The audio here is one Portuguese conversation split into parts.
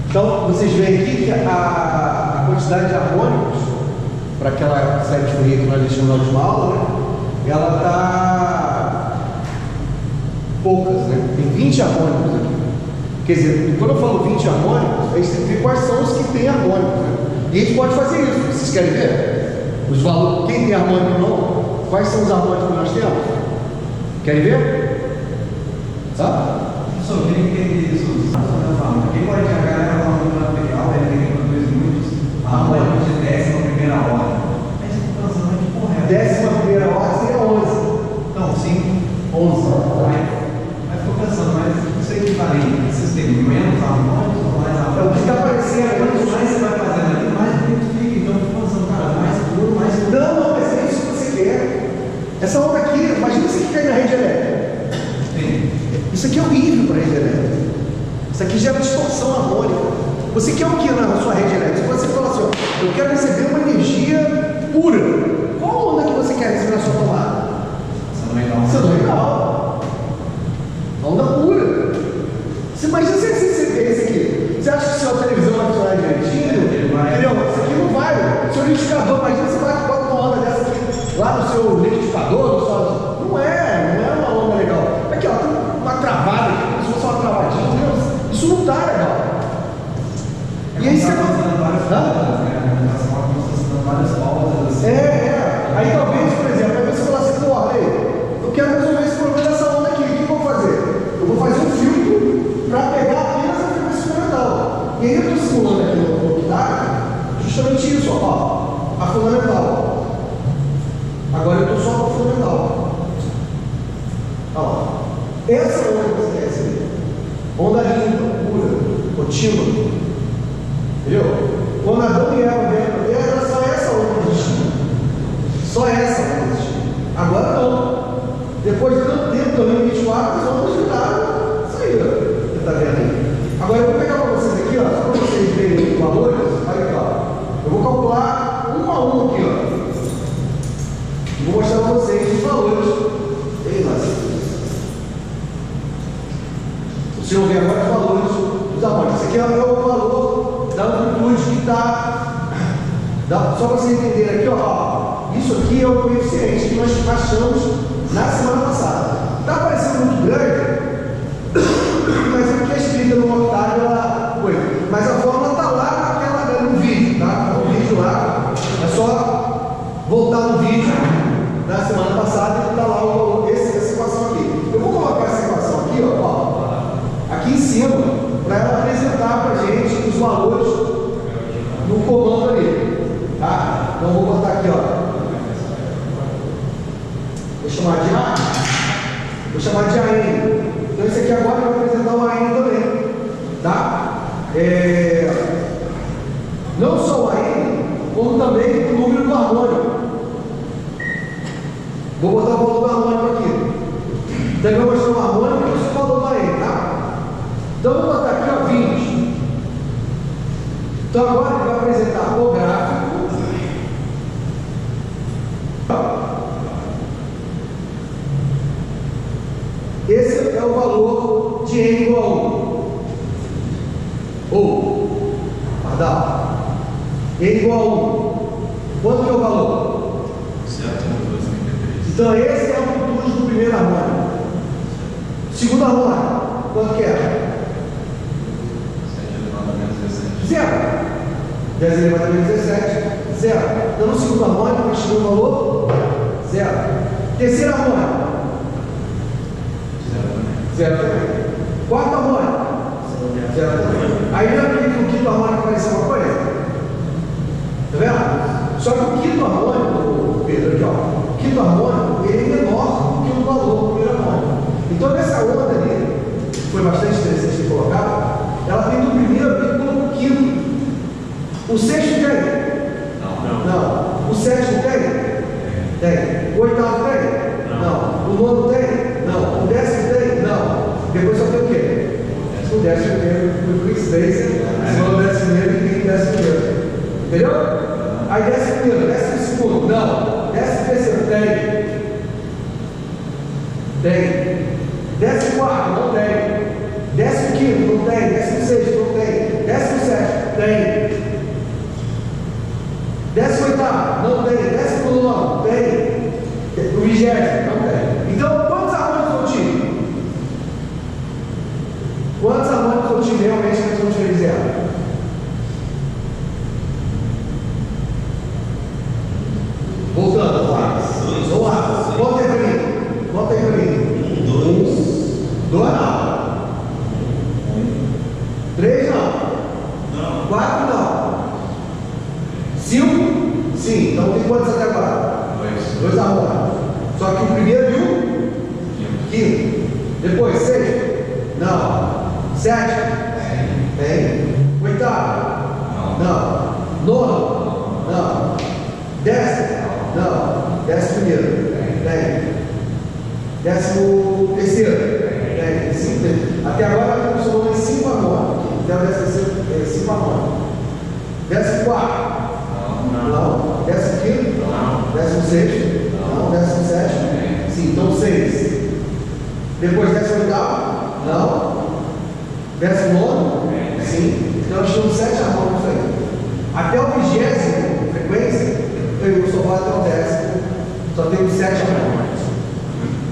Então, vocês veem aqui que a quantidade de harmônicos para aquela série de Fourier que nós deixamos na última aula, né? Ela está poucas, né? Tem 20 harmônicos aqui. Quer dizer, quando eu falo 20 harmônicos, a gente tem que ver quais são os que têm harmônicos, né? E a gente pode fazer isso. Vocês querem ver? Os valores, quem tem harmônico ou não? Quais são os harmônicos que nós temos? Querem ver? Sabe? Professor, eu queria entender isso. Quem pode enxergar é uma harmônica material, ele produz muitos harmônicos de 11ª ordem. Mas eu estou pensando que porra é 11ª ordem seria 11. Então, 5, 11. Mas estou pensando, mas isso aí que falei, vocês têm menos harmônicos ou mais harmônicos? É o que está aparecendo. Quanto mais você vai fazendo ali, mais bonito fica. Então, eu estou pensando, cara, mais puro, mais puro. Não, mas é isso que você quer. Essa onda aqui, imagina você que cai na rede elétrica. Sim. Isso aqui é horrível para a rede elétrica. Isso aqui gera distorção harmônica. Você quer o que na sua rede elétrica? Você fala assim, ó, eu quero receber uma energia pura. Qual onda que você quer receber na sua tomada? Senoidal. Onda pura. Você imagina se você vê isso aqui. Você acha que a sua televisão vai funcionar direitinho? Entendeu? Isso aqui não vai. O seu liquidificador, imagina você vai bota uma onda dessa aqui lá no seu liquidificador. Não é uma onda legal. Aqui, ó, tem uma travada aqui, como se fosse uma travadinha. Entendeu? Isso não está legal. E aí você aí talvez, por exemplo, aí você fala assim, pô, eu quero resolver esse problema dessa onda aqui, o que eu vou fazer? Eu vou fazer um filtro para pegar apenas a frequência fundamental. E aí eu estou simulando aqui no octário justamente isso, ó, a fundamental. Agora eu estou só com a fundamental. Olha lá. Essa onda que você quer receber, onda limpa, pura, contínua. Entendeu? Quando Adão e Eva vieram para a terra, era só essa onda que existia. Só essa onda que existia. Agora não. Depois de tanto tempo, também 24, as ondas viraram, saíram. Você está vendo aí? Agora eu vou pegar para vocês aqui, ó, só para vocês verem os valores. Olha aqui, ó. Eu vou calcular um a um aqui, ó. E vou mostrar para vocês os valores. Ei, mas vocês vão ver agora os valores dos harmônicos. Esse aqui é o valor da amplitude que está. Só para vocês entenderem aqui, ó. Isso aqui é o coeficiente que nós achamos na semana passada. Está parecendo muito grande, mas é porque a escrita no octário ela foi. Mas a fórmula está lá no vídeo, tá? No vídeo lá. É só voltar no vídeo da semana passada e está lá o valor, essa equação aqui. Eu vou colocar essa equação aqui, ó, aqui em cima, para ela apresentar para a gente os valores no comando ali, tá? Então vou botar aqui, ó. Vou chamar de AN. Então esse aqui agora vai apresentar o AN também, tá? Não só o AN, como também o número do harmônico. Vou botar o valor do harmônico aqui. Então eu vou mostrar o harmônico e o valor do AN, tá? Então eu vou botar aqui, ó, 20. Então agora ele vai apresentar o gráfico. Esse é o valor de N igual a 1. Pardal. N igual a 1. Quanto que é o valor? 7,253. Então esse é a amplitude do primeiro harmônico. Segundo harmônico, quanto que é? 7 elevado a menos 17. 0. 10 elevado a menos 17, 0. Então no segundo harmônico, a gente chegou no valor 0. Terceiro harmônico. 0 também. Quarto harmônico? 0 também. Aí no quinto harmônico apareceu uma coisa. Tá vendo? Só que o quinto harmônico, Pedro, aqui, ó, o quinto harmônico, ele é menor do que o valor do primeiro harmônico. Então nessa onda ali, que foi bastante interessante de colocar, ela tem do primeiro vírgula no quinto. O sexto tem? Não. O sétimo tem? Tem. O oitavo tem? Não. O nono tem? Não. O décimo tem? Não. Depois só tem o quê? O décimo tem, por coincidência, se for o décimo primeiro, tem o décimo primeiro. Entendeu? Aí décimo primeiro, décimo segundo, não. Décimo terceiro, tem. Décimo quarto, não tem. Décimo quinto, não tem. Décimo sexto, não tem. Décimo oitavo? Não tem. 19º? Tem. O 20º? Não tem. Então, quantos harmônicos eu tive? Quantos harmônicos eu tive realmente na questão de zero? Voltando, vamos lá. Volta aí para mim. Volta aí para mim. 2. Não. 3 não. 4 não. 5? Sim. Então tem quantos até agora? 2 harmônicos. Só que o primeiro e o quinto. Depois, 6? Não. 7? Tem. 8º? Não. 9? Não. 10? Não. 11º? Tem. 13º? Tem. 5. Até agora funcionou em 5 harmônicos. Até o 13º, 5 harmônicos. 14º? Não. 15º? Não. 16º? Não. 17º? Sim, então 6. Depois 18º? Não. 19º? Sim. Então nós temos 7 harmônicos aí. Até o 20º frequência, eu só vou até o 10º. Só temos 7 harmônicos.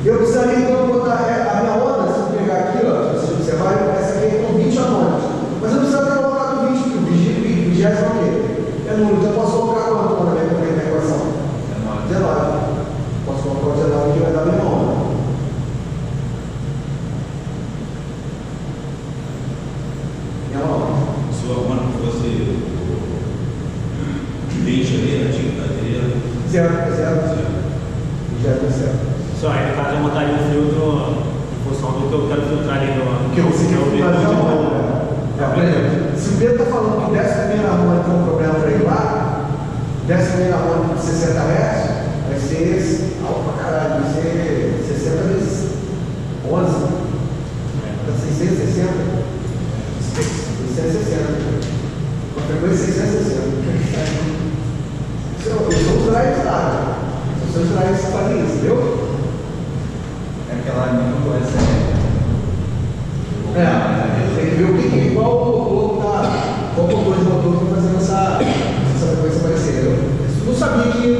Eu precisaria então botar a minha onda, se eu pegar aqui, ó, se você observar, essa aqui é com 20 harmônicos. Mas eu preciso até colocar com 20, porque o 20º é o quê? É nulo. Então eu posso colocar quanto na minha equação? 19. Posso colocar o 19 que vai dar a mesma onda. Minha onda. Se o harmônico fosse 20 ali, a bateria. 0. 0. Só aí, no caso, eu montaria um filtro em função do que eu quero filtrar ali no. Que você quer filtrar de harmônica. Por exemplo, se o Pedro está falando que o 11º harmônico é um problema para ele lá, 11º harmônico de 60 Hz, vai ser alto pra caralho, vai ser 60 vezes 11. Dá 660. 660. Uma frequência 660. Eles vão usar isso lá. Se você usar isso, faz isso, entendeu? Aquela não vai ser. Tem que ver qual motor de motor está fazendo essa frequência parecida, entendeu? Eu não sabia que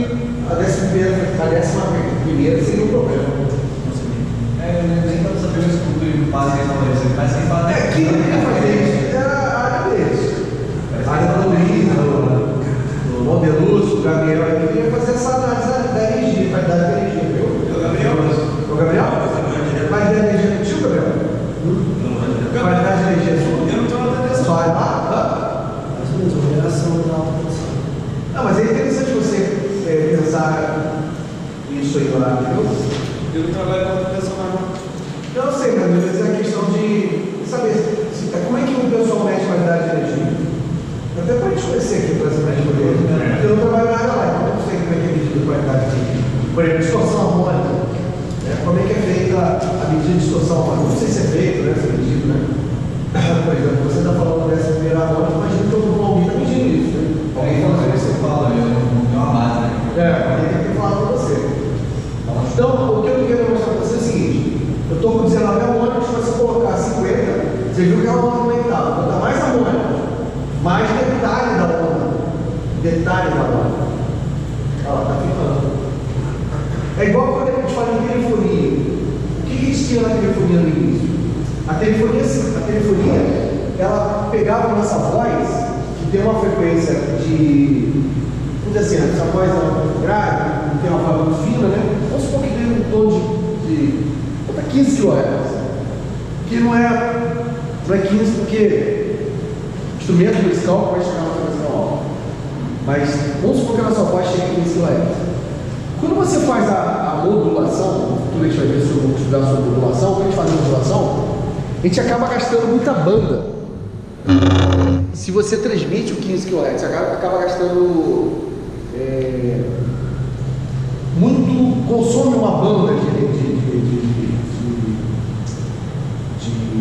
a 11ª seria um problema. Nem para saber o estudo e base de mas quem fala Quem ia fazer isso era a área deles. A área do Rodrigo, do Mobeluso, do Gabriel, ele queria fazer essa análise da energia, qualidade da energia, viu? O Gabriel? O Gabriel? Mas da energia contigo, Gabriel? Qualidade da energia sua? Eu não estou notando essa. Só é lá? Mais ou menos, uma geração da alta tensão. Não, mas é interessante você pensar isso aí lá, entendeu? Eu não trabalho com outra pessoa, não. Não, eu sei, mas às vezes é a questão de saber como é que o pessoal mede qualidade de energia. Até para a gente conhecer aqui, por exemplo, porque eu não trabalho nada lá, então eu não sei como é que é medida a qualidade de energia. Por exemplo, distorção harmônica. Como é que é feita a medida de distorção harmônica? Não sei se é feito, né? Se é medido, né? Por exemplo, você está falando dessa primeira harmônica, imagina que todo mundo está medindo isso, né? alguém fala que você fala, eu não tenho uma base, né? Alguém tem que falar com você. Então, o que eu quero mostrar para você é o seguinte: eu estou com 19 harmônicos, se você colocar 50, você viu que a onda aumentava. Quanto mais harmônicos, mais detalhe da onda. Detalhe da onda. Olha lá, está ficando. É igual quando a gente fala em telefonia. O que a gente tinha na telefonia no início? A telefonia, ela pegava a nossa voz, que tem uma frequência de, vamos dizer assim, essa voz grave, tem uma voz muito fina, né? Vamos supor que tem um tom de 15 kHz, que não é 15 porque instrumento musical vai chegar a uma frequência alta, mas vamos supor que a nossa voz chegue a 15 kHz. Quando você faz a modulação, tudo a gente vai ver sobre estudar sobre modulação, quando a gente faz a modulação, a gente acaba gastando muita banda. Se você transmite o 15 kHz, você acaba gastando muito, consome uma banda de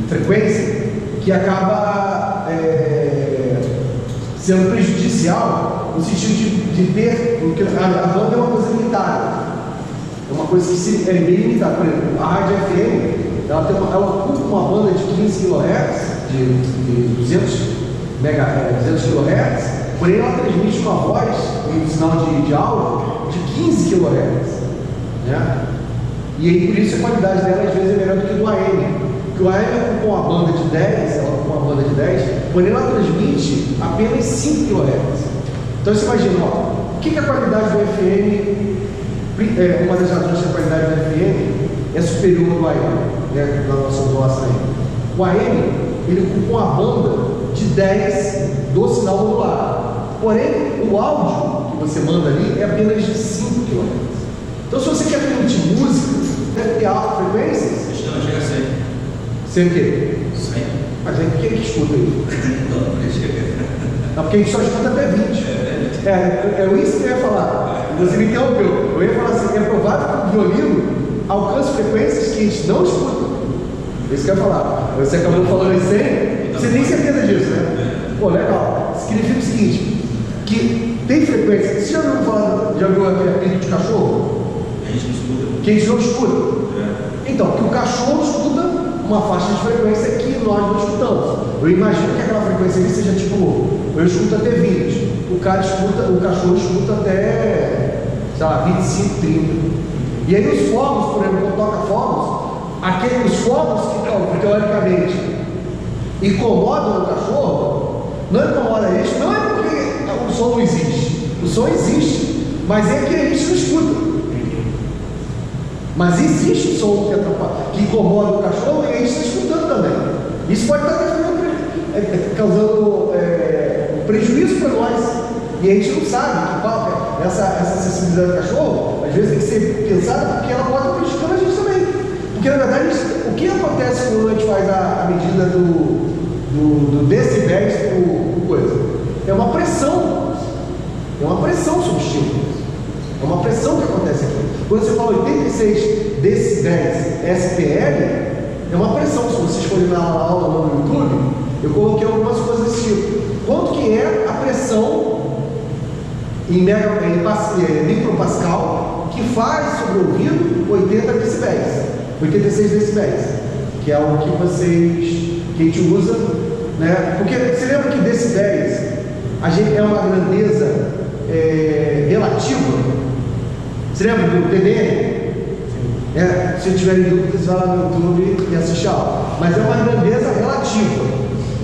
frequência que acaba sendo prejudicial no sentido de ter, porque a banda é uma coisa limitada, é uma coisa que é bem limitada. Por exemplo, a rádio FM, ela ocupa uma banda de 15 kHz, de 200 kHz, porém ela transmite uma voz, um sinal de áudio, de 15 kHz, né? E aí, por isso a qualidade dela às vezes é melhor do que do AM. Porque o AM com uma banda de 10, ela com uma banda de 10, porém ela transmite apenas 5 kHz. Então você imagina, ó, o que é a qualidade do FM? Uma das razões que a qualidade do FM é superior ao do AM, né, na nossa doação. O AM, ele ocupa uma banda de 10 do sinal modular. Porém, o áudio que você manda ali é apenas de 5 kHz. Então, se você quer transmitir música, deve ter alta frequência. Chega a ser. Sem o quê? 100. Mas aí quem é que escuta aí? Não, por isso que Não, porque a gente só escuta até 20. É isso que eu ia falar. Você me interrompeu. Eu ia falar assim, é provável que o violino alcance frequências que a gente não escuta. Isso que eu ia falar. Você acabou falando em 100, você tem certeza disso, né? Pô, legal. Significa o seguinte, que tem frequência. Você já viu aquele apito de cachorro? A gente não escuta. Que a gente não escuta. Então, que o cachorro escuta uma faixa de frequência que nós não escutamos. Eu imagino que aquela frequência ali seja tipo, eu escuto até 20. O cachorro escuta até, sei lá, 25, 30. E aí os fogos, por exemplo, quando toca fogos, os fogos que teoricamente incomodam o cachorro, não incomoda eles, não é porque o som não existe. O som existe, mas é que a gente não escuta. Mas existe o som que incomoda o cachorro e a gente está escutando também. Isso pode estar causando prejuízo para nós. E a gente não sabe que essa sensibilidade do cachorro, às vezes tem que ser pensada porque ela pode estar prejudicando a gente também. Porque na verdade, o que acontece quando a gente faz a medida do decibéis por coisa? É uma pressão. É uma pressão sobre o estímulo. É uma pressão que acontece aqui. Quando você fala 86 decibéis SPL, é uma pressão. Se vocês forem na aula no YouTube, eu coloquei algumas coisas desse tipo. Quanto que é a pressão em micropascal que faz sobre o ouvido 80 decibéis, 86 decibéis, que é o que a gente usa, né? Porque você lembra que decibéis é uma grandeza relativa? Você lembra do dBm? Se tiverem dúvidas, vai lá no YouTube e assiste a aula. Mas é uma grandeza relativa.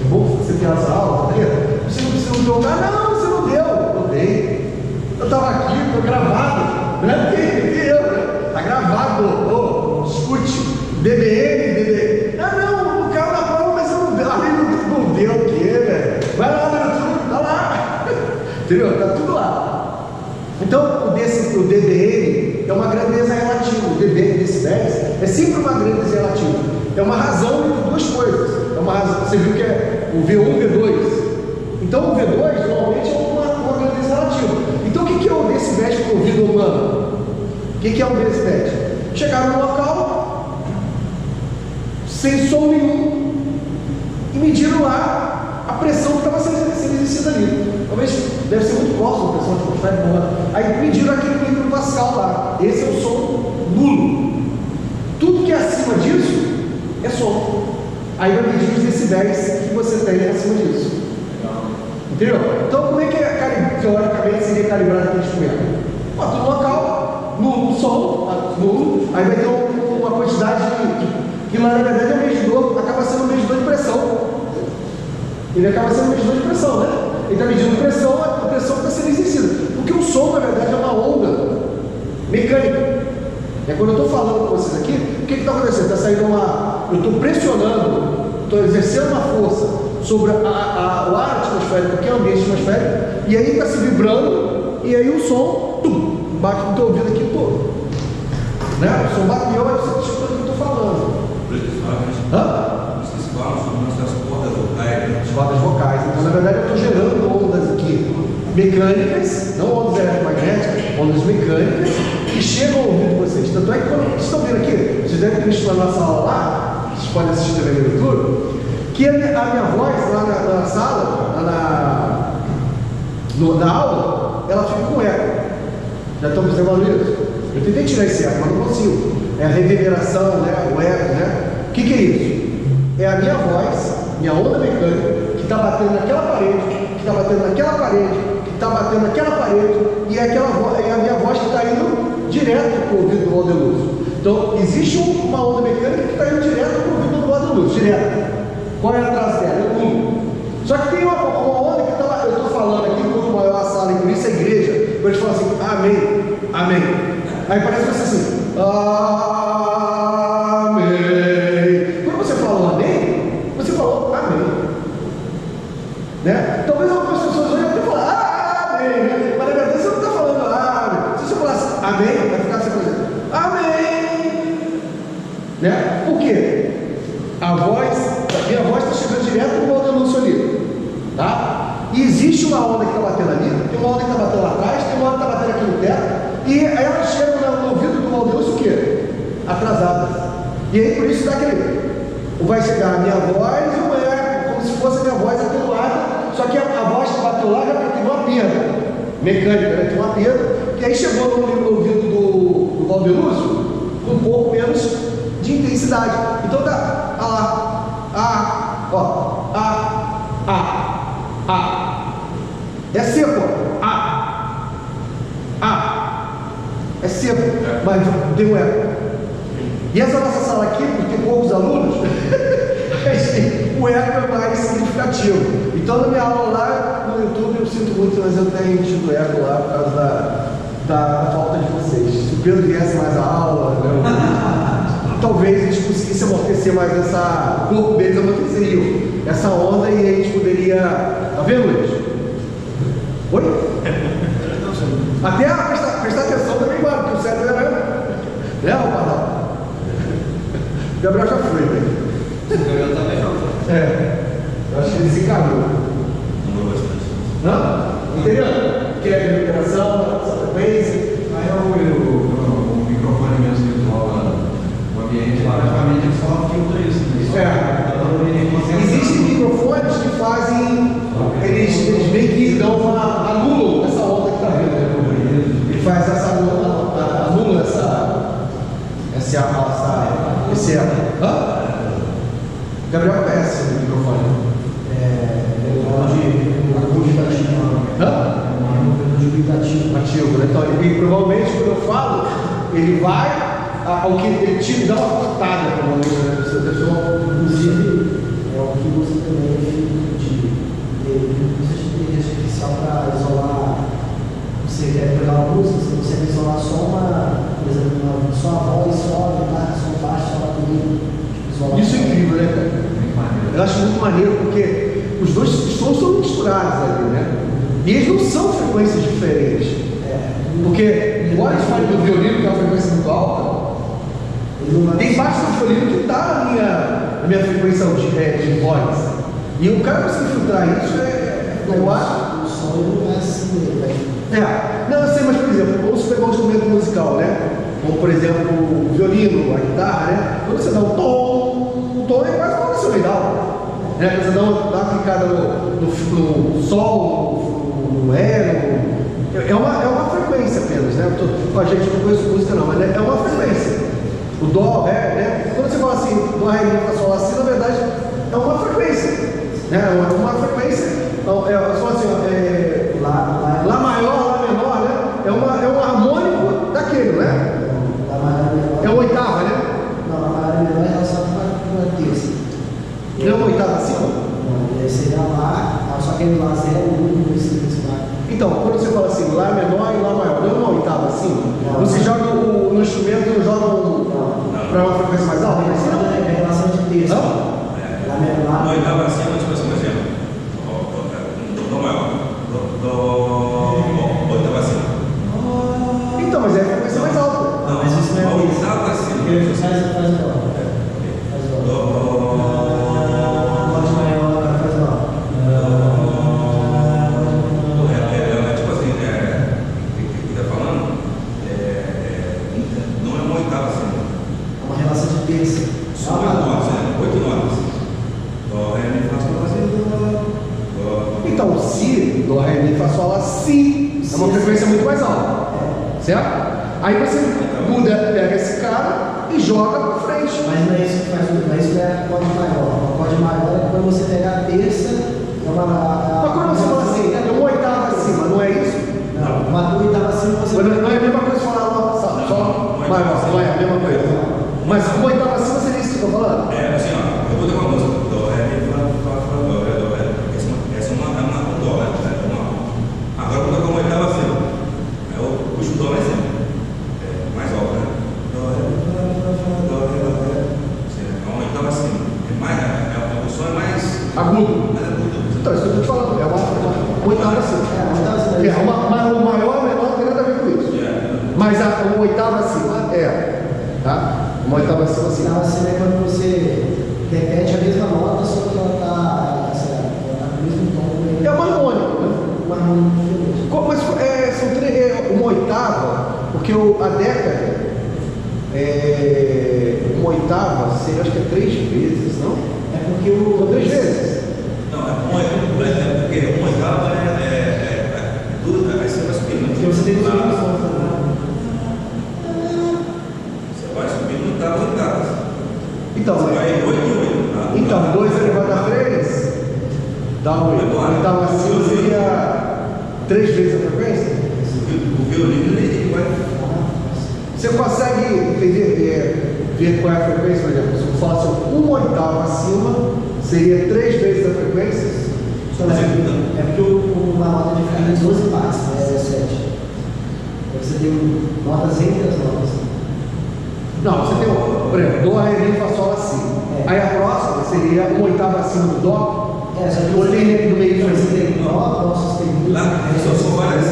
É bom você ter essa aula, tá vendo? Você não precisa jogar, não, você não deu. Eu dei. Eu estava aqui, estou gravado. Não é porque eu, né? Está gravado. Discute dBm. Não, o cara na prova, mas eu não deu. Não deu o quê, velho? Vai lá no YouTube, tá lá. Entendeu? Tá tudo lá. Então, o dBm é uma grandeza relativa. O dB decibéis é sempre uma grandeza relativa. É uma razão entre duas coisas. É uma razão. Você viu que é o V1 e V2. Então, o V2 normalmente é uma grandeza relativa. Então, o que é o decibéis para o ouvido humano? O que é o decibéis? Chegaram no local, sem som nenhum, e mediram lá a pressão que estava sendo exercida ali. Talvez deve ser muito próximo a pressão atmosférica. Aí mediram aquele micropascal lá. Esse é o som nulo. Tudo que é acima disso é som. Aí vai medir os decibéis que você tem acima disso. Entendeu? Então, como é que teoricamente seria calibrado aquele instrumento? Bota no local, nulo, som, nulo. Aí vai ter uma quantidade que lá na verdade é um medidor, acaba sendo um medidor de pressão. Ele acaba sendo um medidor de pressão, né? Ele está medindo a pressão que está sendo exercida. Porque o som, na verdade, é uma onda mecânica. Quando eu estou falando com vocês aqui, o que está acontecendo? Está saindo eu estou pressionando, estou exercendo uma força sobre o ar atmosférico, que é o ambiente atmosférico, e aí está se vibrando, e aí o som bate no teu ouvido aqui todo. Né? O som bateu, aí você escuta o que eu estou falando. Vocês falam sobre nossas cordas vocais. As cordas vocais. Então, na verdade, eu estou gerando ondas aqui mecânicas, não ondas eletromagnéticas, ondas mecânicas, que chegam ao ouvido de vocês. Tanto é que quando vocês estão vendo aqui, vocês devem ter visto na nossa aula lá, vocês podem assistir também no YouTube, que a minha voz lá na sala, na aula, ela fica com eco. Já estão observando isso? Eu tentei tirar esse eco, mas não consigo. É a reverberação, né? O eco, né? O que é isso? É a minha voz, minha onda mecânica, que está batendo naquela parede, está batendo naquela parede, que está batendo naquela parede, e é a minha voz que está indo direto para o ouvido do Valdeluso. Então, existe uma onda mecânica que está indo direto para o ouvido do Valdeluso, direto. Qual é a atrás dela? É 1. Só que tem uma onda que eu estou falando aqui, quanto maior a sala, e por isso a igreja, quando eles falam assim, amém, amém. Aí parece que você assim, amém. Quando você falou amém, você falou amém. Né? Talvez algumas pessoas olhem e falem, amém. Mas na verdade você não está falando amém. Se você falasse amém, vai ficar assim, por exemplo, amém. Né? Por quê? A minha voz está chegando direto no Valdeluso ali. Tá? E existe uma onda que está batendo ali, tem uma onda que está batendo lá atrás, tem uma onda que está batendo aqui no teto, e ela chega no ouvido do Valdeluso o quê? Atrasada. E aí por isso dá aquele. Vai chegar a minha voz e o eco, como se fosse a minha voz atenuada, só que a voz que bateu lá já tem uma perda mecânica, né? Tem uma perda, que aí chegou no ouvido do Valdeluso com um pouco menos de intensidade. Então tá, é seco, é seco, mas tem um eco. E essa nossa sala aqui, porque tem poucos alunos, o eco é mais significativo. Então na minha aula lá no YouTube eu sinto muito, mas eu tenho tido eco lá por causa da falta de vocês. Se o Pedro viesse mais a aula, né, talvez eles conseguissem amortecer mais o corpo deles amorteceriam essa onda e a gente poderia. Tá vendo, Luiz? Oi? Até prestar atenção também, mano, porque o cérebro era. Né, o Pardal? Gabriel já foi, né? Gabriel também não. Eu acho que ele desencarnou. Não bastante. Não? Entendeu? Que é a recuperação, essa frequência. Aí o microfone mesmo virtual lá, o ambiente lá, praticamente ele só filtra isso. Existem microfones que fazem, eles meio que anulam essa onda que está vindo. Ele faz anula esse Gabriel conhece o microfone. Ativo, né? Então, ele provavelmente, quando eu falo, ele vai ao que ele te dá uma cortada, provavelmente, né? Inclusive, é o que usa também de inteligência artificial para isolar. Você quer pegar uma música, você consegue isolar só por exemplo, só a voz, só a guitarra, só baixo, só a bateria. Isso é incrível, né, cara? Eu acho muito maneiro porque os dois sons são misturados ali, né? E eles não são frequências diferentes. Porque, embora eles falem do violino, que é uma frequência muito alta, tem parte do violino que está na minha frequência de voz. E o cara conseguir filtrar isso eu acho. O som não é assim mesmo. Não, eu sei, mas por exemplo, vamos pegar um instrumento musical, né? Como por exemplo o violino, a guitarra, né? Quando você dá um tom, o tom é quase uma sinusoidal, né? Quando você dá uma clicada no sol, no ré, é uma frequência apenas, né? A gente não conhece música não, mas é uma frequência. O dó, ré, né? Quando você fala assim, dó, ré, mi, fá, sol, lá, si, na verdade é uma frequência, né? É uma frequência. Então, só assim, Lá maior, Lá menor, né? É um harmônico daquele, né? Lá maior e menor. É uma oitava, né? Não, Lá maior e menor é relacionado com a terça. Não é uma oitava acima? Não, seria Lá, só que Lá 0, 1, 2, 3, 4. Então, quando você fala assim, Lá menor e Lá maior, não é uma oitava acima? Não. Você joga no instrumento, para uma frequência mais alta? É relação de terça. Não? Lá menor. Na oitava acima, tipo assim, por exemplo, Dó maior, oitava acima. Então, mas é a frequência mais alta. Não, mas isso não é isso. Oitava acima. Porque faz o dó. Faz o dó. Pode maior, faz o dó. Tipo assim, o que está falando não é uma oitava acima. É uma relação de terça. São 8 notas, né? 8 notas. Dó, ré, mi, fá, sol, lá, si. Então, si, dó, ré, mi, fá, sol, lá, si, é uma frequência muito mais alta. Certo? Aí você pega esse cara e joga para frente. Mas não é isso que faz o mas isso é acorde maior. O acorde maior é quando você pegar a terça. Mas quando você fala assim, tudo. Mas é tudo. Então, isso que eu estou te falando, é uma oitava acima. Mas o maior ou menor não tem nada a ver com isso. Mas uma oitava acima tá? Uma oitava acima sim. Oitava acima é quando você repete a mesma nota, só que ela está no mesmo tom. É uma harmônica, né? Uma harmônica diferente. Mas são uma oitava, porque a década, uma oitava, acho que é 3 vezes, não? É porque São 3 vezes. Não, porque uma oitava tudo, aí você vai subindo. Porque você tem duas dimensões, né? Você vai subindo oitavas. Então, Você vai 8 e 8. então 2 elevado a 3 dá 8. Então, assim seria 3 vezes a frequência? O violino ele vai. Você consegue ver qual é a frequência, por exemplo? Se eu falasse uma oitava acima, seria 3 vezes a frequência? É porque uma nota é dividida em 12 partes, né? É 7. Você tem notas entre as notas. Não, você tem, por exemplo, Dó, Ré, Mi, Fá, Sol, Lá, Si. Aí a próxima seria uma oitava acima do Dó. Só que o Lê no meio você tem Dó, Dó sustenido. Lá, são várias,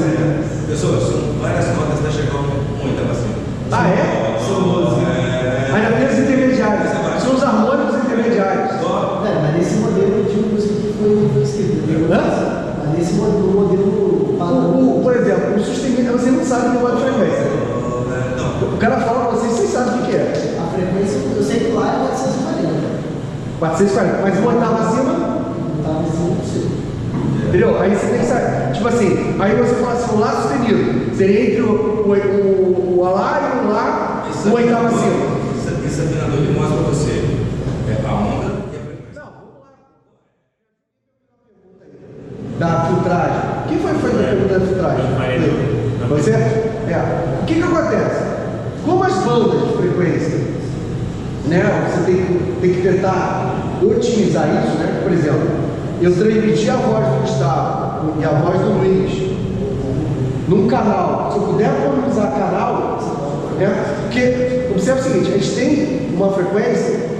pessoas, são várias notas até chegar a uma oitava acima. Ah, é? São 12. Ainda tem os intermediários. São os harmônicos intermediários. Mas nesse modelo de música que foi escrito. Mas nesse modelo padrão. Por exemplo, o sustenido, você não sabe o negócio de frequência. O cara fala pra vocês sabem o que é. A frequência, eu sei que lá é 440. 440, mas uma oitava acima? Oitava acima, não sei. Entendeu? Aí você tem que saber. Tipo assim, aí você fala assim, o Lá sustenido. Seria entre o Alá e o Lá, o oitava acima. Esse afinador ele mostra pra você a onda e a frequência. Não, vamos lá. Da filtragem. Quem foi que fez a pergunta da filtragem? Você? O que acontece? Como as bandas de frequência, né? Você tem que tentar otimizar isso, né? Por exemplo, eu transmiti a voz do Gustavo e a voz do Luiz num canal. Se eu puder economizar canal, né? Porque, observe o seguinte, a gente tem uma frequência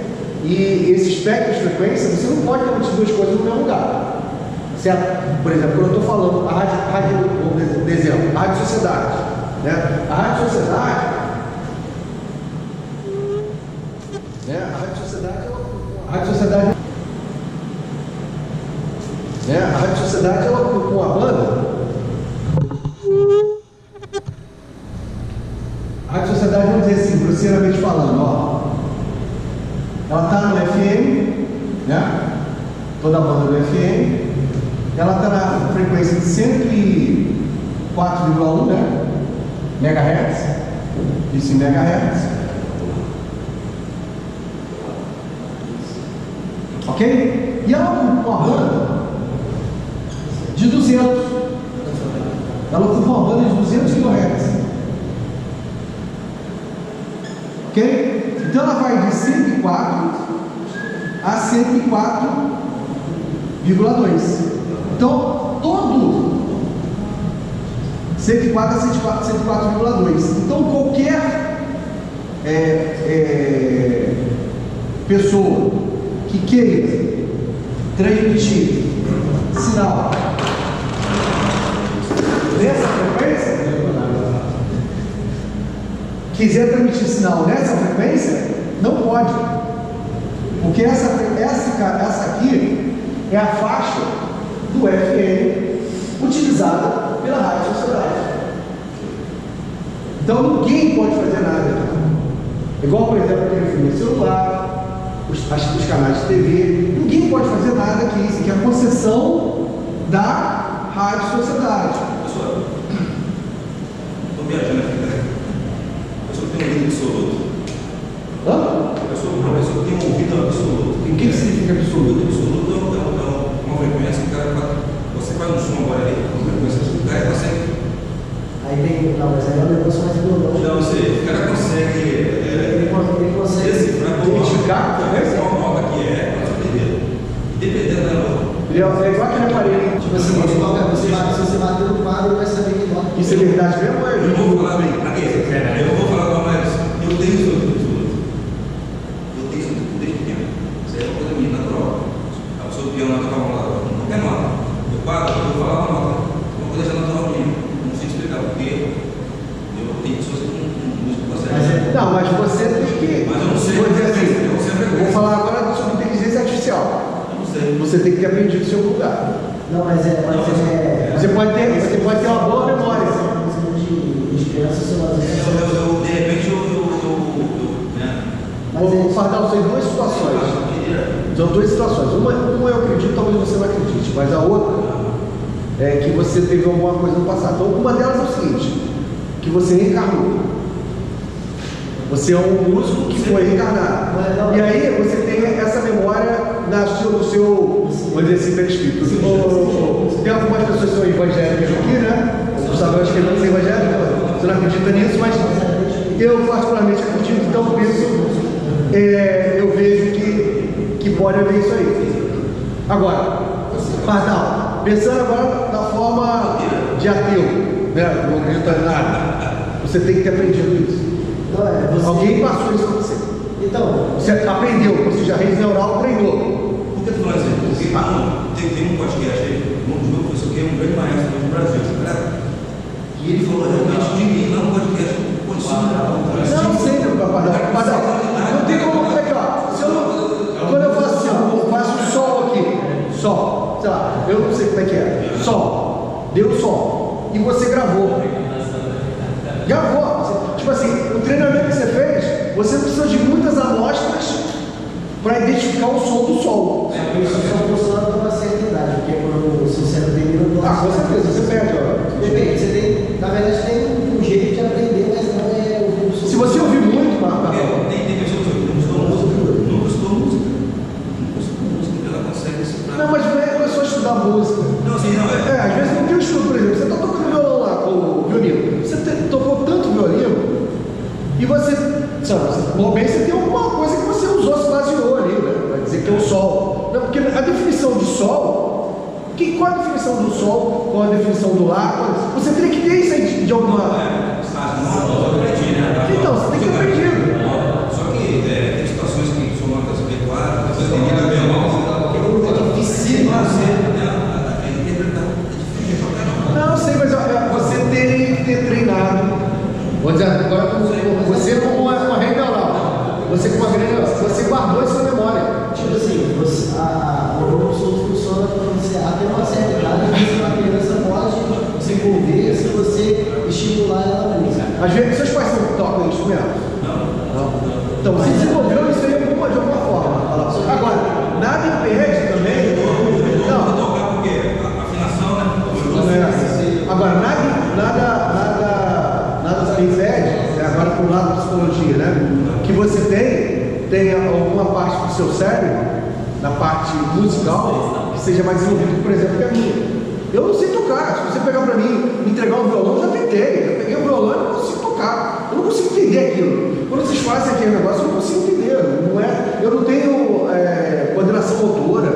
e esse espectro de frequência, você não pode ter as duas coisas no mesmo lugar. Certo? Por exemplo, quando eu estou falando a rádio, por exemplo, a Rádio Sociedade, né? A Rádio Sociedade, né? A Rádio Sociedade, ela com a banda. A Rádio Sociedade, vamos dizer assim, grosseiramente falando, ó, ela está no FM, né? Toda a banda do FM. Ela está na frequência de 104,1, né? Megahertz. Isso em megahertz. Ok? E ela ocupa uma banda de 200. Ela ocupa uma banda de 200 kHz. Ok? Então ela vai de 104 a 104,2. Então, todo 104 a 104,2. Então, qualquer pessoa que queira transmitir sinal nessa frequência, quiser transmitir sinal nessa frequência, não pode. Porque essa aqui é a faixa do FM utilizada pela Rádio Sociedade. Então ninguém pode fazer nada. Igual, por exemplo, o telefone celular, os canais de TV, ninguém pode fazer nada aqui. Isso aqui é a concessão da Rádio Sociedade. Pessoal, estou viajando aqui, né? A pessoa tem um ouvido absoluto. Hã? A pessoa tem um ouvido absoluto. O que significa absoluto? Absoluto é uma frequência que você faz um som agora ali, uma frequência que o cara consegue. Aí tem. Não, mas aí é um negócio mais biológico. Não, o cara consegue. Ele consegue Decifrar identificar qual nota que é, para entender. Dependendo da nota. É igual aquele aparelho. Tipo assim, se você bater no quadro, ele vai saber que nota. Isso é verdade mesmo ou é Eu vou falar bem, eu não vou falar com mais. Eu tenho isso tudo. Eu tenho isso tudo desde pequeno. Isso é uma coisa minha natural. A pessoa que a nota estava lá, qualquer nota. Eu paro, eu vou falar uma nota. Eu vou deixar a nota minha. Não sei explicar porque eu tenho pessoas que não músico consegue. Não, mas você tem que. Mas eu não sei. Vou dizer assim, Eu sempre eu vou falar agora sobre inteligência artificial. Eu não sei. Você tem que ter aprendido o seu lugar. Não, mas é. Você pode ter uma boa memória. De criança, sei lá, De repente Vou Pardal, tem duas situações. São duas situações. Uma eu acredito, talvez você não acredite, mas a outra é que você teve alguma coisa no passado. Então, uma delas é o seguinte, que você reencarnou. Você é um músico que foi reencarnado. E aí você tem essa memória no seu, vou dizer assim, perispírito. Tem algumas pessoas que são evangélicas aqui, né? O Gustavo, acho que ele não é evangélico, você não acredita nisso, mas eu particularmente acredito, então por isso eu vejo que pode haver isso aí. Agora, Pardal, pensando agora na forma de ateu, né? Não acredita em nada, você tem que ter aprendido isso. Alguém passou isso para você. Então, você aprendeu, ou seja, a rede neural treinou. Por que tu fala assim? Porque tem um podcast aí, um meu professor que é um grande maestro do Brasil, né? E ele falou realmente de mim, não podcast, não sei, meu Pardal. Não tem como. É que, ó, se eu não, quando eu faço assim, ó, eu faço sol aqui, sol, sei lá, eu não sei como é que é, sol, deu sol, e você gravou. Tipo assim, o treinamento que você fez, você precisa de muitas amostras para identificar o som do sol. Isso só funciona com uma certa idade, porque quando o seu cérebro tem com certeza, você perde, ó. Depende, você tem, na verdade, tem um jeito de aprender, mas não é o som. Se você ouvir muito, tem pessoas que não gostou música, ela consegue decifrar. não, mas não é só estudar música. Não, assim, não é. Às vezes não tem o estudo, por exemplo, você está tocando violão lá com o violino, você tocou tanto violino, e você, sabe, bem, você tem alguma coisa que você usou, se baseou ali, né? Vai dizer que é o sol. Não, porque a definição de sol, qual é a definição do sol, qual é a definição do lar, você teria que ter isso aí de alguma. Então, você tem que ter aprendido. Só que tem situações que são notas adequadas, você tem que ter bem é difícil Não, sei, mas você tem que ter treinado. Vou dizer, agora você como uma rede neural, você com uma grande neural, você guardou isso na memória. Tipo assim, o corpo solto funciona quando você, até uma certa idade, uma criança pode desenvolver se você estimular ela na música. Às vezes, seus pais tocam instrumento? Não. Então, você desenvolveu isso aí de alguma forma. Agora, nada impede também. Não. tocar porque a afinação, né? Agora, nada impede, agora por lado da psicologia, né? Que você tenha alguma parte do seu cérebro, na parte musical, que seja mais desenvolvido, por exemplo, que a minha. Eu não sei tocar. Se você pegar para mim, me entregar um violão, eu já tentei. Eu peguei o violão e não consigo tocar. Eu não consigo entender aquilo. Quando vocês fazem aquele negócio, eu não consigo entender. Eu não tenho coordenação motora.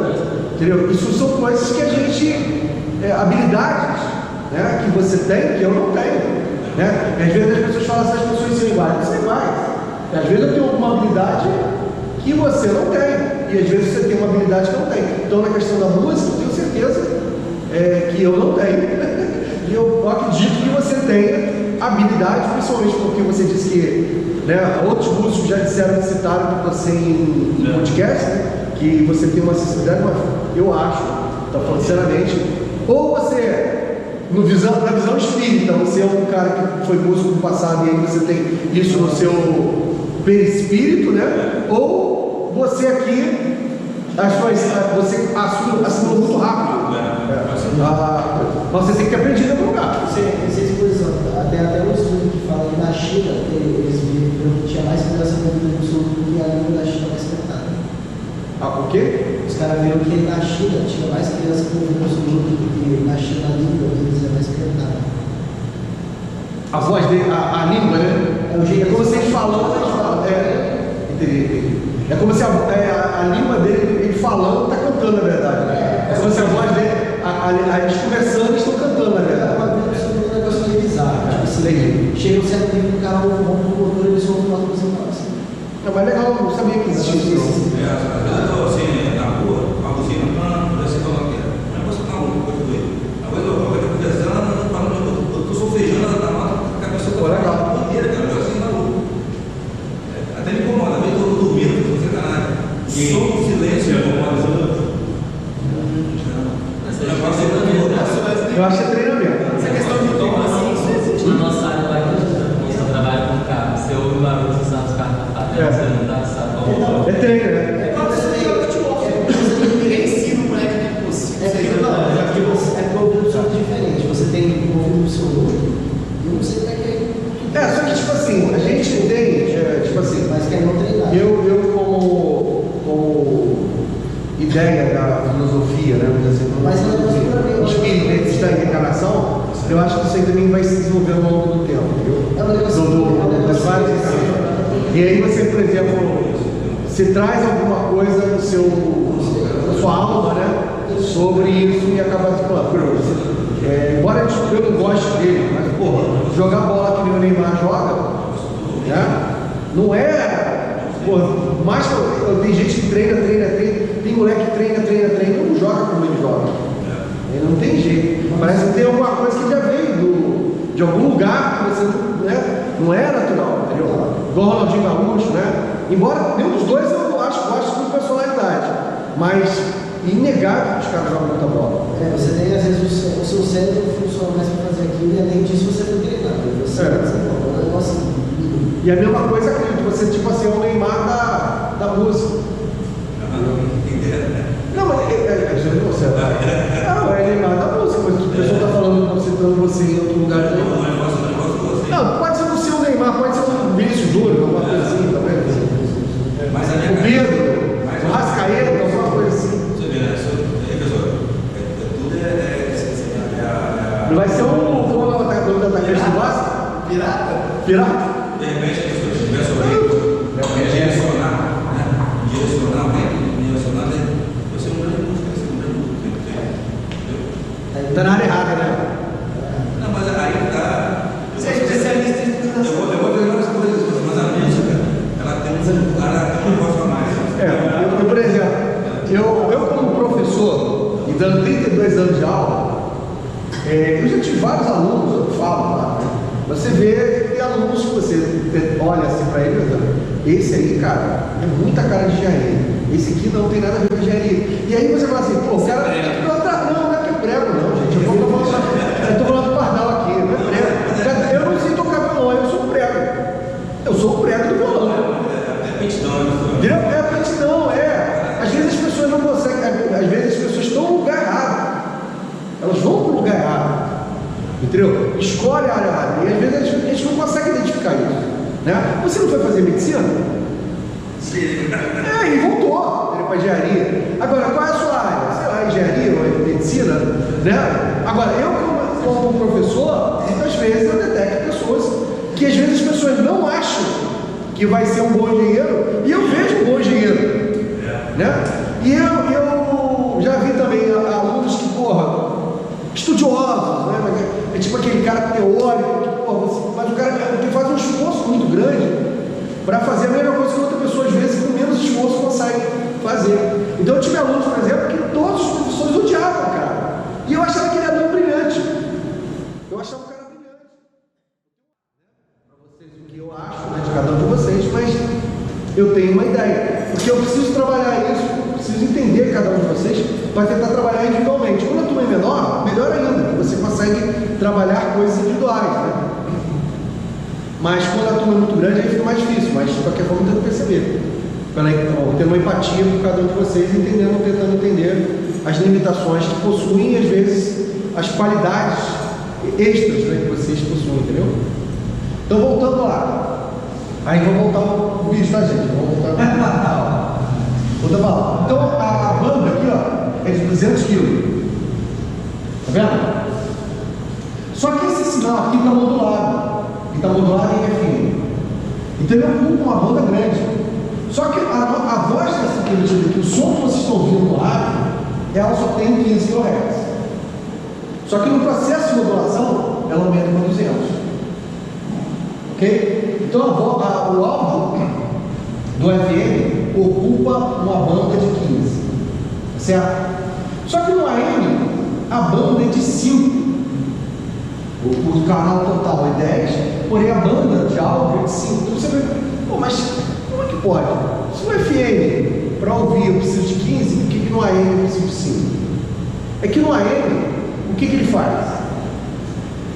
Entendeu? Isso são coisas que a gente. Habilidades, né, que você tem, que eu não tenho. Né? E às vezes as pessoas falam assim, as pessoas são iguais. Não são iguais. Às vezes eu tenho alguma habilidade que você não tem. E às vezes você tem uma habilidade que eu não tenho. Então, na questão da música, eu tenho certeza que eu não tenho. E eu acredito que você tenha habilidade, principalmente porque você disse que, né, outros músicos já disseram, citaram você em podcast, né, que você tem uma sensibilidade, mas eu acho, tá falando sinceramente, ou você, na visão espírita, você é um cara que foi músico no passado e aí você tem isso no seu perispírito, né? Ou você aqui, você assimilou muito rápido. Mas você tem que ter aprendido em algum lugar. Essa exposição, até um estudo que fala que na China, eles viram que tinha mais criança com o surdo do que a língua da China mais cantada. O quê? Os caras viram que na China tinha mais criança com o surdo do que na China a língua deles é mais cantada. A voz dele, a língua, né? É como se eles falando, entendi. É como se a língua dele, ele falando, está cantando, na verdade. Né? É como se a voz dele, eles conversando, eles estão cantando, na verdade. Um negócio meio bizarro. Tipo assim, chega um certo nível, o cara rompe o motor e ele solta uma coisa assim. Não, mas legal, eu não sabia que existia isso. Eu estou assim, na rua, uma buzina, Eu acho que é treinamento. Essa questão de tom, assim, isso existe. Na nossa área lá, que eu trabalho com carro. Se eu ouve o barulho, você sabe os carros na favela, você não dá, sabe como. É treino, né? Ninguém ensina o moleque que é possível. É ouvido só diferente. Você tem um ouvido absoluto e não sei como é que é. Só que tipo assim, a gente tem, tipo assim, Mas quer não treinar. eu como ideia da filosofia, né? Vamos dizer assim, Mas não é filosofia. espírito da reencarnação, eu acho que isso aí também vai se desenvolver ao longo do tempo, entendeu? Das várias encarnações. E aí você, por exemplo, você traz alguma coisa na sua alma, né? Sobre isso e acaba falando, embora eu não goste dele, mas porra, jogar bola que nem o Neymar joga, né? Não é, porra, mais tem gente que treina, tem moleque que treina, não joga como ele joga. Ele não tem jeito. Parece que tem alguma coisa que já veio de algum lugar que você, né? Não é natural, entendeu? Igual o Ronaldinho Gaúcho, né? Embora nenhum dos dois eu gosto de personalidade, mas inegável que os caras jogam muita bola. Você tem, às vezes, o seu cérebro funciona mais para fazer aquilo e além disso você não treinar. Você é um negócio. E a mesma coisa, acredito, você tipo assim, é o Neymar da música. Não, mas você não, é Neymar da música, mas o pessoal está falando, citando você em outro lugar também. Não, pode ser o seu Neymar, pode ser o Vinícius Júnior, alguma coisa assim também. O Pedro, o Rascaeta, alguma coisa assim. Não vai ser como é o atacante do Vasco? Pirata? De repente, se eu tivesse alguém direcionar, você não vai música, Está na área errada, né? Não, mas aí tá. Você é especialista em Eu vou ver várias coisas, mas a música, ela tem um negócio a mais. Por exemplo, eu como professor, e dando 32 anos de aula, eu já tive vários alunos, eu falo lá, né? Você vê, tem alunos que você olha assim para ele, esse aí, cara, é muita cara de engenharia. Esse aqui não tem nada a ver com engenharia. E aí você fala assim, pô, o cara não é que é prego, não, gente. Eu estou falando do pardal aqui, não é prego. Eu não sei tocar violão, eu sou um prego. Eu sou o prego do violão. Entendeu? É aptidão, Às vezes as pessoas não conseguem, às vezes as pessoas estão no lugar errado. Elas vão para o lugar errado. Entendeu? Escolhe a área errada. E às vezes a gente não consegue identificar isso. Né? Você não foi fazer medicina? Sim. E voltou para engenharia. Agora, qual é a sua área? Sei lá, engenharia ou medicina? Né? Agora, eu como professor, muitas vezes eu detecto pessoas que às vezes as pessoas não acham que vai ser um bom engenheiro, e eu vejo um bom engenheiro. Né? E eu já vi também alunos que, estudiosos, né? É tipo aquele cara teórico, que, mas o cara que faz um esforço muito grande para fazer a mesma coisa que outra pessoa, às vezes, com menos esforço, consegue fazer. Então eu tive alunos, por exemplo, que todos os professores odiavam o cara. E eu achava que ele era muito brilhante. Eu achava o cara brilhante. Para vocês, o que eu acho, né, de cada um de vocês, mas eu tenho uma ideia. Porque eu preciso trabalhar isso, preciso entender cada um de vocês para tentar trabalhar individualmente. Quando a turma é menor, melhor ainda, porque você consegue trabalhar coisas individuais, né? Mas quando a turma é muito grande, aí fica mais difícil, mas de qualquer forma tem que perceber. Ter uma empatia com cada um de vocês, tentando entender as limitações que possuem, às vezes, as qualidades extras, né, que vocês possuem, entendeu? Então, voltando lá. Aí vamos voltar o vídeo, tá, gente? Vamos voltar lá. Então, a banda aqui, ó, é de 200 quilos. Tá vendo? Só que esse sinal aqui está modulado. E está modulado em FM. Então, eu ocupo uma banda grande. Só que a voz dessa televisão aqui, o som que vocês estão ouvindo no rádio, ela só tem 15 kHz. Só que no processo de modulação, ela aumenta para 200. Ok? Então, o áudio do FM ocupa uma banda de 15. Certo? Só que no AM, a banda é de 5. O canal total é 10, porém a banda de áudio é de 5. Então você vai, mas como é que pode? Se no FM, para ouvir, eu preciso de 15, por que no AM eu preciso de 5? É que no AM, o o que ele faz?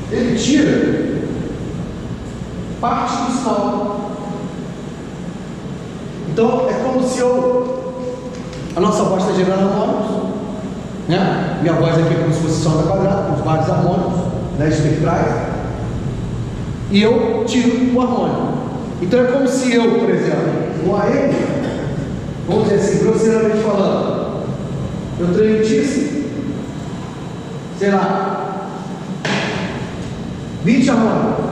Ele tira parte do sinal. Então é como se a nossa voz está gerando harmônicos, né? Minha voz aqui é como se fosse sonda quadrada, com vários harmônicos, né, espectrais, e eu tiro o harmônico. Então é como se eu, por exemplo, no AM, vamos dizer assim, grosseiramente falando, eu transmitisse, sei lá, 20 harmônicos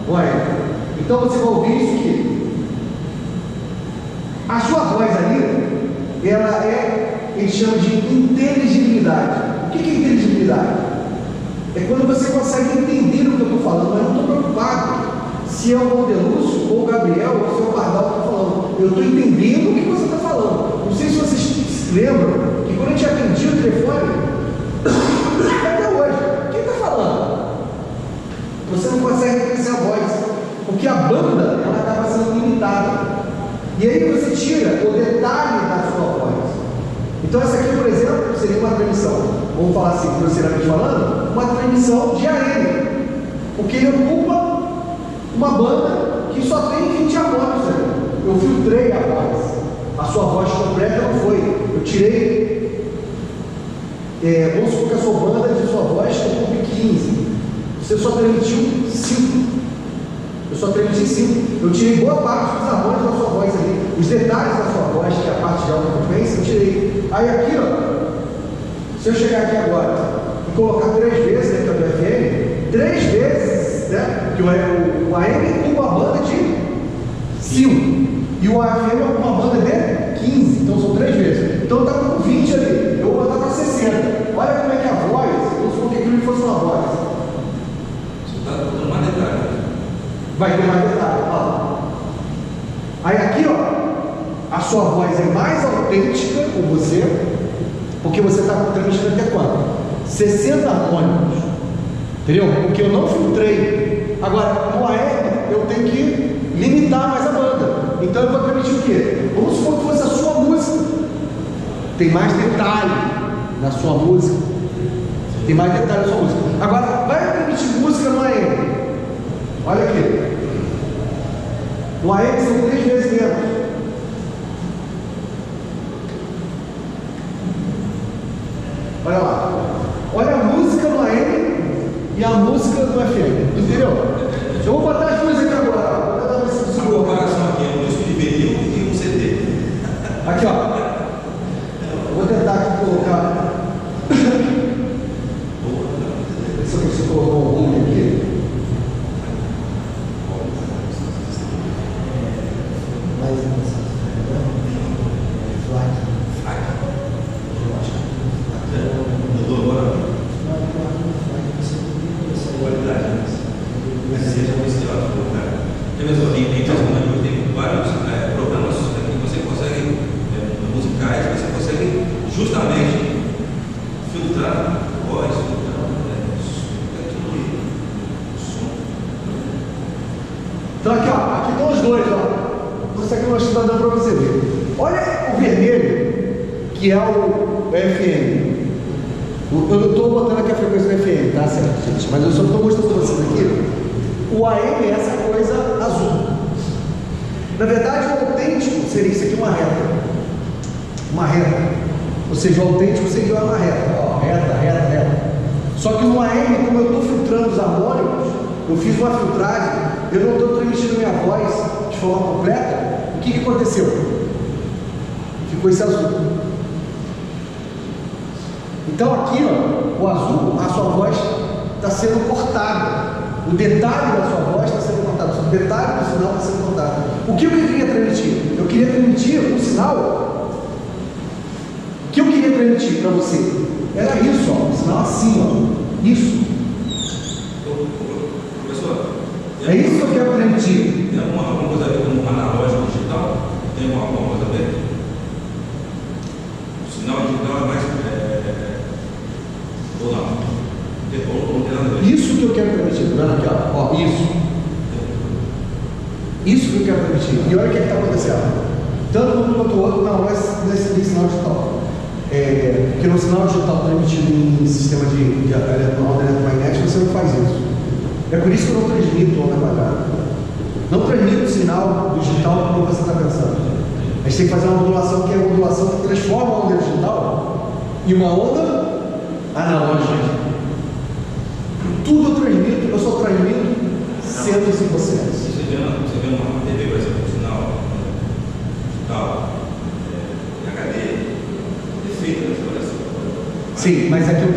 no AM. Então você vai ouvir isso aqui. A sua voz ali, ela eles chamam de inteligibilidade. O que é inteligibilidade? É quando você consegue entender o que eu estou falando, mas eu não estou preocupado se é o Valdelúcio ou o Gabriel ou se é o Pardal que está falando. Eu estou entendendo o que você está falando. Não sei se vocês se lembram que quando a gente atendia o telefone, até hoje, quem está falando? Você não consegue reconhecer a voz, porque a banda ela acaba sendo limitada. E aí você tira o detalhe da sua voz. Então essa aqui, por exemplo, seria uma transmissão, vamos falar assim, grosseiramente falando, uma transmissão de AM, porque ele ocupa uma banda que só tem 20 harmônicos ali. Eu filtrei a voz, a sua voz completa não foi, eu tirei, vamos supor que a sua banda de sua voz ocupe 15, você só transmitiu 5. Eu só transmiti 5. Eu tirei boa parte dos harmônicos da sua voz ali. Os detalhes da sua voz, que é a parte de alta frequência, eu tirei. Aí aqui, ó, se eu chegar aqui agora e colocar 3 vezes dentro do FM, 3 vezes, né? Que o AM ocupa uma banda de 5. E o AFM ocupa uma banda de 15. Então são 3 vezes. Então está com 20 ali. Eu vou botar para 60. Olha como é que a voz, vamos supor que aquilo fosse uma voz. Você está dando mais detalhe. Vai ter mais detalhe, ó. Aí aqui, ó, a sua voz é mais autêntica com você, porque você está transmitindo até quanto? 60 harmônicos, entendeu? Porque eu não filtrei. Agora, no AM, eu tenho que limitar mais a banda. Então eu vou transmitir o quê? Vamos supor que fosse a sua música. Tem mais detalhe na sua música. Tem mais detalhe na sua música. Agora, vai transmitir música no AM. Olha aqui. No AM são 3 vezes menos. Olha lá. Olha a música no AM e a música no FM. Entendeu? Eu vou botar as duas aqui agora. Vou dar uma comparação aqui é um disco de vinil e um CD. Aqui, ó. Eu vou tentar aqui colocar. Se você colocou o ruim aqui. Então aqui, ó, aqui estão os dois, ó. Isso aqui eu estou dando para você ver. Olha o vermelho, que é o FM. Eu não estou botando aqui a frequência do FM, tá certo, gente? Mas eu só estou mostrando para vocês aqui. O AM é essa coisa azul. Na verdade, o autêntico seria isso aqui, uma reta. Uma reta. Ou seja, o autêntico seria uma reta. Ó, reta, reta, reta. Só que no AM, como eu estou filtrando os harmônicos, eu fiz uma filtragem, eu não estou transmitindo minha voz de forma completa. O que aconteceu? Ficou esse azul. Então aqui, ó, o azul, a sua voz está sendo cortada. O detalhe da sua voz está sendo cortado. O detalhe do sinal está sendo cortado. O que eu queria transmitir? Eu queria transmitir um sinal. O que eu queria transmitir para você? Era isso, ó, um sinal assim, ó. Isso. Professor, é isso que eu quero transmitir. Tem alguma coisa a ver com um analógico digital? Tem alguma coisa a ver? O sinal digital é mais. Ou não? Ou tem nada a ver? Isso que eu quero transmitir, tá vendo aqui, ó? Isso. Isso que eu quero transmitir. E olha o que está acontecendo. Tanto um quanto o outro, não é nesse sinal digital. Porque no sinal digital transmitido em sistema de por isso que eu não transmito onda quadrada. Não transmito o sinal digital como você está pensando. A gente tem que fazer uma modulação que é uma modulação que transforma a onda digital em uma onda analógica. Tudo eu transmito, eu só transmito 105%. Você vê uma TV, por exemplo, sinal digital, HD, defeito nessa avaliação. Sim, mas aquilo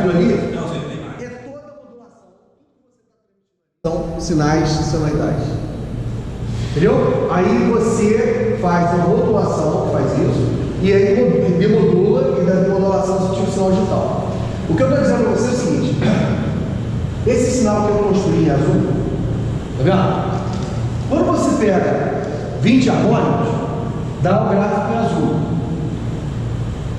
ali Não, você tem mais. é toda a modulação. São sinais de sonoridade. Entendeu? Aí você faz a modulação, faz isso, e aí demodula e da modulação você tira o sinal digital. O que eu estou dizendo para você é o seguinte: esse sinal que eu construí em azul, tá vendo? Quando você pega 20 harmônicos, dá o gráfico em azul.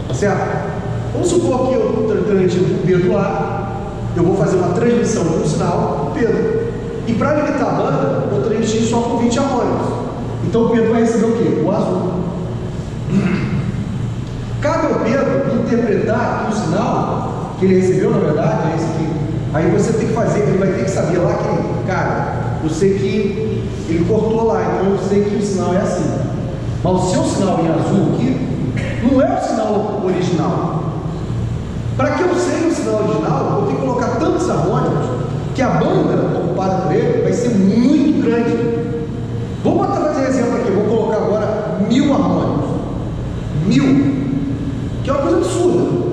Tá certo? Vamos supor que eu transmito o Pedro lá, eu vou fazer uma transmissão do sinal do Pedro. E para limitar a banda, eu transmiti só com 20 harmônicos. Então o Pedro vai receber o quê? O azul. Cabe ao Pedro interpretar que o sinal que ele recebeu, na verdade, é esse aqui. Aí você tem que fazer, ele vai ter que saber lá que, cara, eu sei que ele cortou lá, então eu sei que o sinal é assim. Mas o seu sinal em azul aqui não é o sinal original. Para que eu sei o sinal original, eu tenho que colocar tantos harmônicos que a banda ocupada por ele vai ser muito grande. Vamos fazer exemplo aqui, vou colocar agora 1000 harmônicos. 1000, que é uma coisa absurda.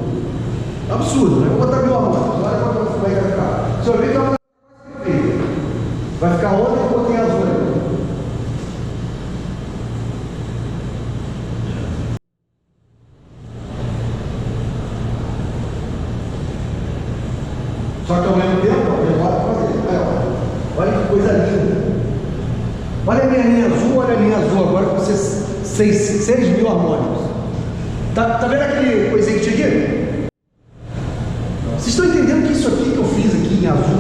Absurdo, né? Vou botar 1000 harmônicos, olha como vai ficar. Você vai ver que é uma coisa perfeita. Vai ficar onde eu botei azul ali. Só que ao mesmo tempo, demora para fazer. Olha que coisa linda. Olha a minha linha azul, olha a linha azul agora com 6.000 harmônicos. Tá vendo aquele coisinha que tinha aqui? Vocês estão entendendo que isso aqui que eu fiz aqui em azul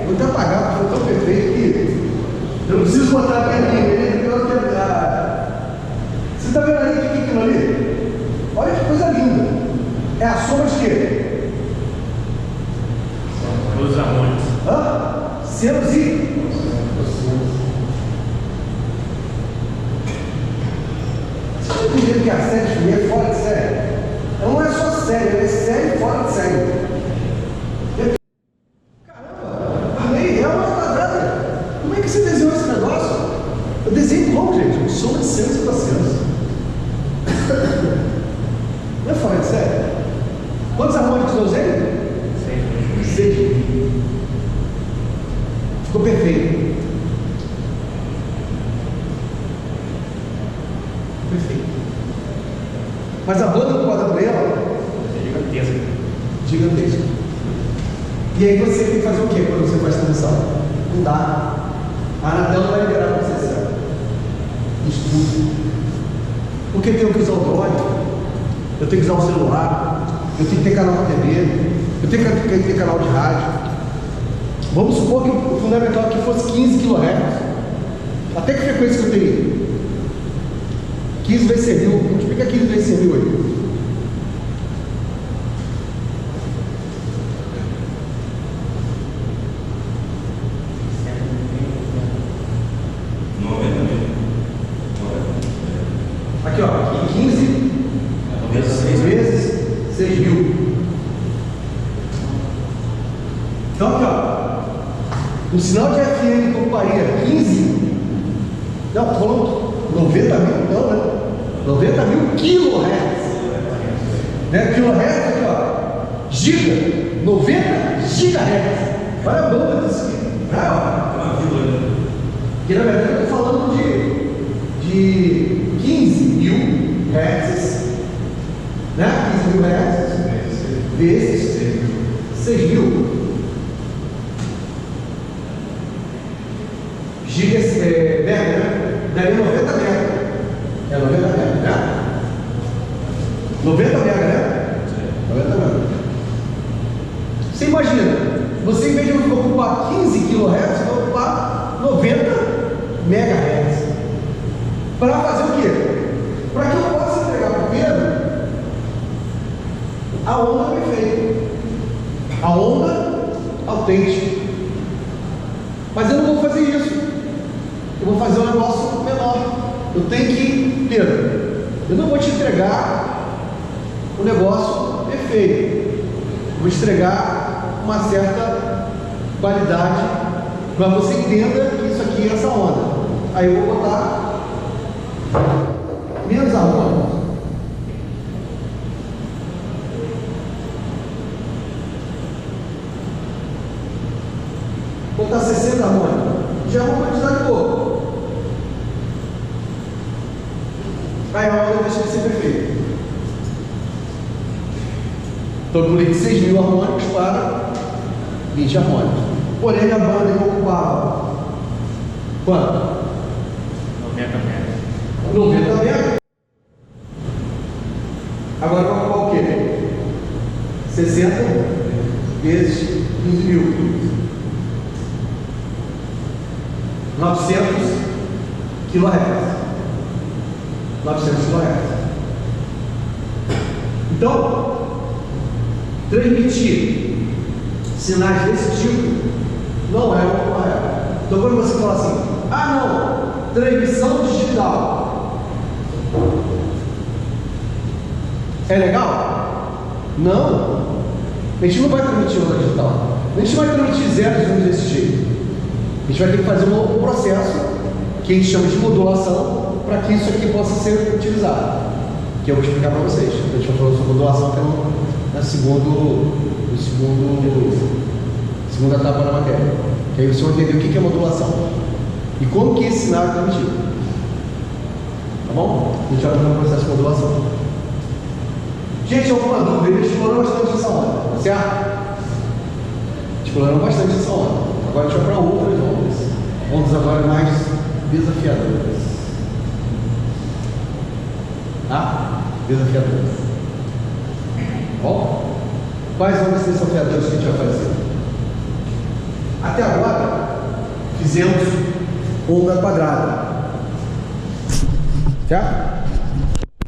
vou até apagar porque foi tão perfeito que eu não preciso botar a minha linha. Você está vendo ali o que é aquilo ali? Olha que coisa linda. É a soma de quê? Os harmônicos. Senos e vocês estão entendendo que a série de é fora de série? Ela não é só série, ela é série fora de série. Caramba, a lei é uma quadrada. Como é que você desenhou esse negócio? Eu desenho como, gente? Uma soma de senos e cossenos. Não é fora de série? Quantos harmônicos eu usei? 6. Ficou perfeito. Perfeito. Mas a banda do quadrilhão Gigantesca. gigantesca. E aí você tem que fazer o quê quando você faz transmissão? Não dá. A Anatel vai liberar para você, certo? Estudo. Porque eu tenho que usar o drone, eu tenho que usar o celular, eu tenho que ter canal na TV, eu tenho que ter canal de rádio. Vamos supor que o fundamental aqui fosse 15 kHz. Até que frequência que eu tenho? 15 vezes 100 mil. Multiplica 15 vezes 100 mil aí. Aqui, ó. 15 vezes 6 mil. Então, aqui, ó. O sinal de FM comparia 15. Não, estou falando 90 mil, não, né? 90 mil kHz. Né? KHz aqui, ó. Giga. 90 GHz. Olha a banda disso aqui. Que na verdade eu estou falando de 15 mil hertz. Né? 15 mil hertz vezes 6 mil. Giga mega, né? Daria 90 mega. É 90 mega, né? 90 mega, né? 90 mega. Você imagina, você em vez de ocupar 15 kHz, vai ocupar 90 MHz. Para fazer o quê? Para que eu possa entregar para o Pedro a onda perfeita. A onda autêntica. Mas eu não vou fazer isso. Eu vou fazer um negócio menor. Eu tenho que, Pedro, eu não vou te entregar um negócio perfeito. Eu vou te entregar uma certa qualidade para você entenda que isso aqui é essa onda. Aí eu vou botar menos harmônicos. Vou botar 60 harmônicos. Já é uma quantidade boa. Aí a onda deixa de ser perfeita. Então eu pulei de 6.000 harmônicos para 20 harmônicos. Porém a banda que ocupava quanto? 90 metros. 90 metros. Agora vai ocupar o quê? 60 vezes 15.000. 900 kHz. 900 kHz. Então, transmitir sinais desse tipo não é o correto. Então, quando você fala assim, ah não, transmissão digital é legal? Não. A gente não vai transmitir onda digital. A gente vai transmitir zeros e uns desse jeito. A gente vai ter que fazer um processo que a gente chama de modulação para que isso aqui possa ser utilizado. Que eu vou explicar para vocês. A gente vai falar sobre modulação que é segunda etapa da matéria. Que aí você vai entender o que é modulação e como que esse sinal é transmitido. Tá bom? A gente vai fazer um processo de modulação. Gente, alguma dúvida? Eles exploraram bastante essa onda, tá certo? Exploraram bastante essa onda. Agora a gente vai para outras ondas. Ondas agora mais desafiadoras. Tá? Desafiadoras. Bom? Quais ondas desafiadoras que a gente vai fazer? Até agora, fizemos onda quadrada. Certo?